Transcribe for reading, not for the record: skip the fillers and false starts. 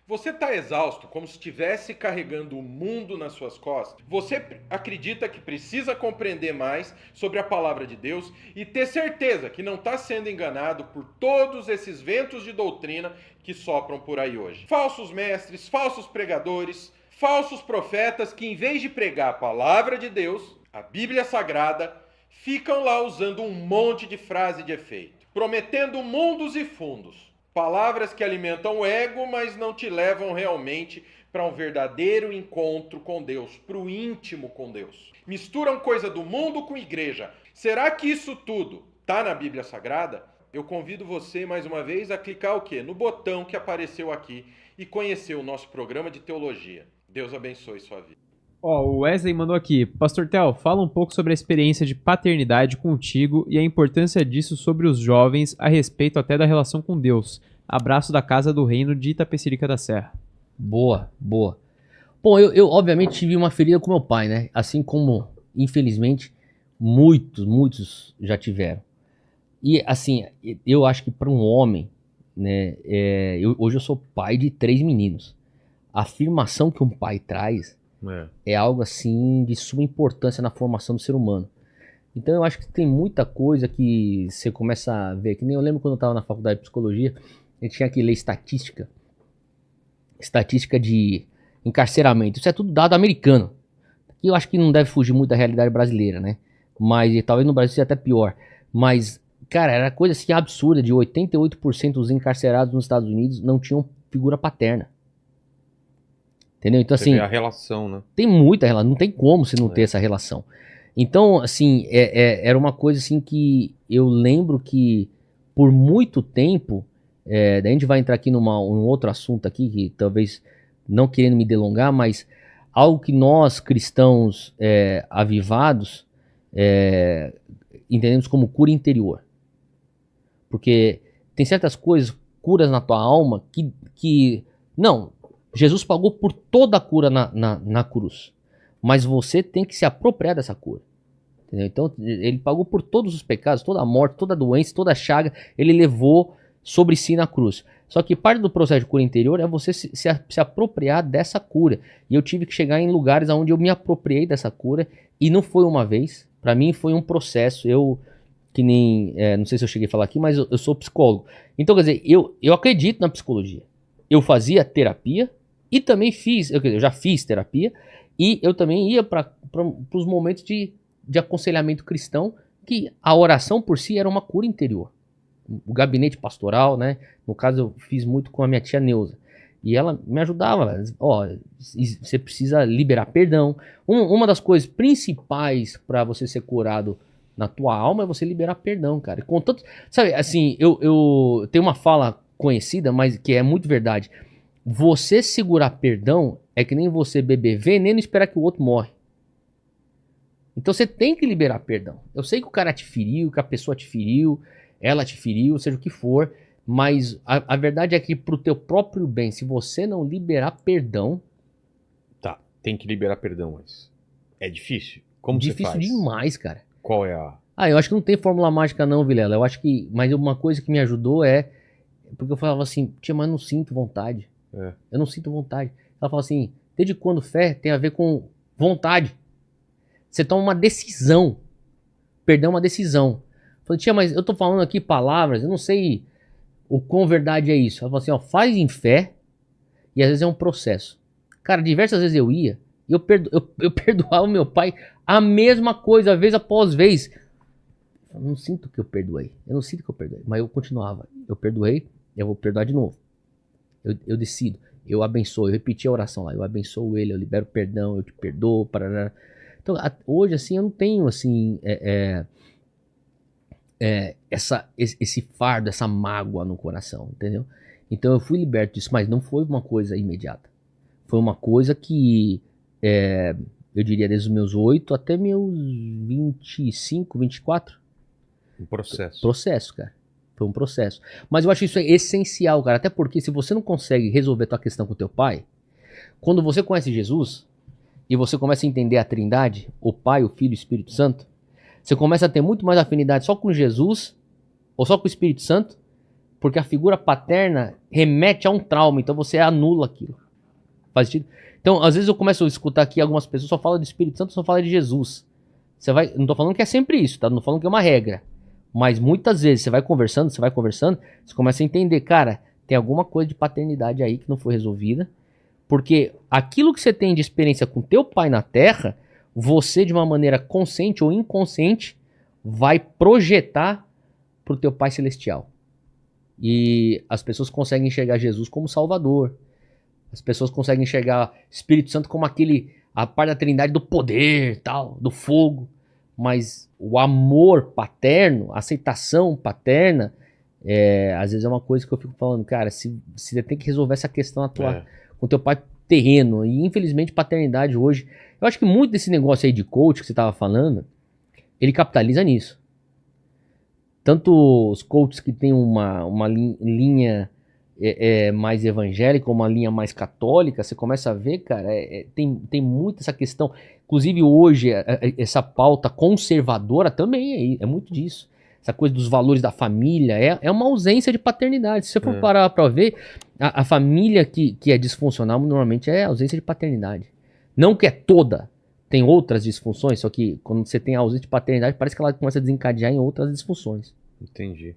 Você está exausto, como se estivesse carregando o mundo nas suas costas? Você acredita que precisa compreender mais sobre a palavra de Deus e ter certeza que não está sendo enganado por todos esses ventos de doutrina que sopram por aí hoje? Falsos mestres, falsos pregadores, falsos profetas que, em vez de pregar a palavra de Deus, a Bíblia Sagrada, ficam lá usando um monte de frase de efeito, prometendo mundos e fundos. Palavras que alimentam o ego, mas não te levam realmente para um verdadeiro encontro com Deus, para o íntimo com Deus. Misturam coisa do mundo com igreja. Será que isso tudo está na Bíblia Sagrada? Eu convido você, mais uma vez, a clicar o quê? No botão que apareceu aqui e conhecer o nosso programa de teologia. Deus abençoe sua vida. O Wesley mandou aqui. Pastor Theo, fala um pouco sobre a experiência de paternidade contigo e a importância disso sobre os jovens a respeito até da relação com Deus. Abraço da Casa do Reino de Itapecerica da Serra. Boa. Bom, eu obviamente tive uma ferida com meu pai, né? Assim como, infelizmente, muitos já tiveram. E assim, eu acho que para um homem, né? Hoje eu sou pai de 3 meninos. A afirmação que um pai traz é algo assim de suma importância na formação do ser humano. Então eu acho que tem muita coisa que você começa a ver, que nem eu lembro quando eu estava na faculdade de psicologia, a gente tinha que ler estatística de encarceramento. Isso é tudo dado americano. E eu acho que não deve fugir muito da realidade brasileira, né? Mas talvez no Brasil seja até pior. Mas, cara, era coisa assim absurda, de 88% dos encarcerados nos Estados Unidos não tinham figura paterna. Entendeu? Então, assim, Você vê a relação, né? Tem muita relação, não tem como você não ter essa relação. Então, assim, era uma coisa assim que eu lembro que por muito tempo, daí a gente vai entrar aqui num outro assunto aqui, que talvez não querendo me delongar, mas algo que nós cristãos avivados entendemos como cura interior. Porque tem certas coisas, curas na tua alma, que não... Jesus pagou por toda a cura na cruz. Mas você tem que se apropriar dessa cura. Entendeu? Então, ele pagou por todos os pecados, toda a morte, toda a doença, toda a chaga, ele levou sobre si na cruz. Só que parte do processo de cura interior é você se apropriar dessa cura. E eu tive que chegar em lugares onde eu me apropriei dessa cura. E não foi uma vez. Para mim foi um processo. Não sei se eu cheguei a falar aqui, mas eu sou psicólogo. Então, quer dizer, eu acredito na psicologia. Eu fazia terapia. E também eu já fiz terapia, e eu também ia para os momentos de aconselhamento cristão, que a oração por si era uma cura interior. O gabinete pastoral, né? No caso, eu fiz muito com a minha tia Neuza. E ela me ajudava, você precisa liberar perdão. Uma das coisas principais para você ser curado na tua alma é você liberar perdão, cara. Contanto, sabe, assim, eu tenho uma fala conhecida, mas que é muito verdade. Você segurar perdão é que nem você beber veneno e esperar que o outro morre. Então você tem que liberar perdão. Eu sei que o cara te feriu, que a pessoa te feriu, ela te feriu, seja o que for, mas a verdade é que pro teu próprio bem, se você não liberar perdão... Tá, tem que liberar perdão, mas é difícil? Como você faz? Difícil demais, cara. Qual é a... Eu acho que não tem fórmula mágica não, Vilela. Eu acho que... Mas uma coisa que me ajudou porque eu falava assim, tia, mas eu não sinto vontade. Eu não sinto vontade. Ela fala assim, desde quando fé tem a ver com vontade? Você toma uma decisão. Perdão é uma decisão. Eu falei, tia, mas eu tô falando aqui palavras, eu não sei o quão verdade é isso. Ela falou assim, faz em fé e às vezes é um processo. Cara, diversas vezes eu ia e eu perdoava o meu pai a mesma coisa, vez após vez. Eu não sinto que eu perdoei. Mas eu continuava. Eu perdoei, eu vou perdoar de novo. Eu decido, eu abençoo, eu repeti a oração lá, eu abençoo ele, eu libero perdão, eu te perdoo, parará. Então, hoje, assim, eu não tenho, assim, esse fardo, essa mágoa no coração, entendeu? Então, eu fui liberto disso, mas não foi uma coisa imediata. Foi uma coisa que, eu diria, desde os meus 8 até meus 25, 24. Um processo. Processo, cara. Foi um processo. Mas eu acho isso essencial, cara. Até porque se você não consegue resolver a tua questão com teu pai, quando você conhece Jesus e você começa a entender a Trindade, o Pai, o Filho e o Espírito Santo, você começa a ter muito mais afinidade só com Jesus ou só com o Espírito Santo Porque a figura paterna remete a um trauma, então você anula aquilo. Faz sentido? Então, às vezes eu começo a escutar aqui algumas pessoas só falam do Espírito Santo, só falam de Jesus. Não tô falando que é sempre isso, tá? Não tô falando que é uma regra. Mas muitas vezes você vai conversando, você começa a entender, cara, tem alguma coisa de paternidade aí que não foi resolvida. Porque aquilo que você tem de experiência com teu pai na terra, você de uma maneira consciente ou inconsciente vai projetar pro teu pai celestial. E as pessoas conseguem enxergar Jesus como Salvador. As pessoas conseguem enxergar Espírito Santo como a parte da trindade do poder, tal, do fogo. Mas o amor paterno, a aceitação paterna, às vezes é uma coisa que eu fico falando, cara, se você tem que resolver essa questão atual com teu pai terreno. E infelizmente paternidade hoje, eu acho que muito desse negócio aí de coach que você estava falando, ele capitaliza nisso. Tanto os coaches que têm uma linha mais evangélica, uma linha mais católica, você começa a ver, cara, tem muito essa questão. Inclusive hoje, essa pauta conservadora também é muito disso. Essa coisa dos valores da família é uma ausência de paternidade. Se você for parar pra ver, a família que é disfuncional normalmente é ausência de paternidade. Não que é toda. Tem outras disfunções, só que quando você tem a ausência de paternidade, parece que ela começa a desencadear em outras disfunções. Entendi.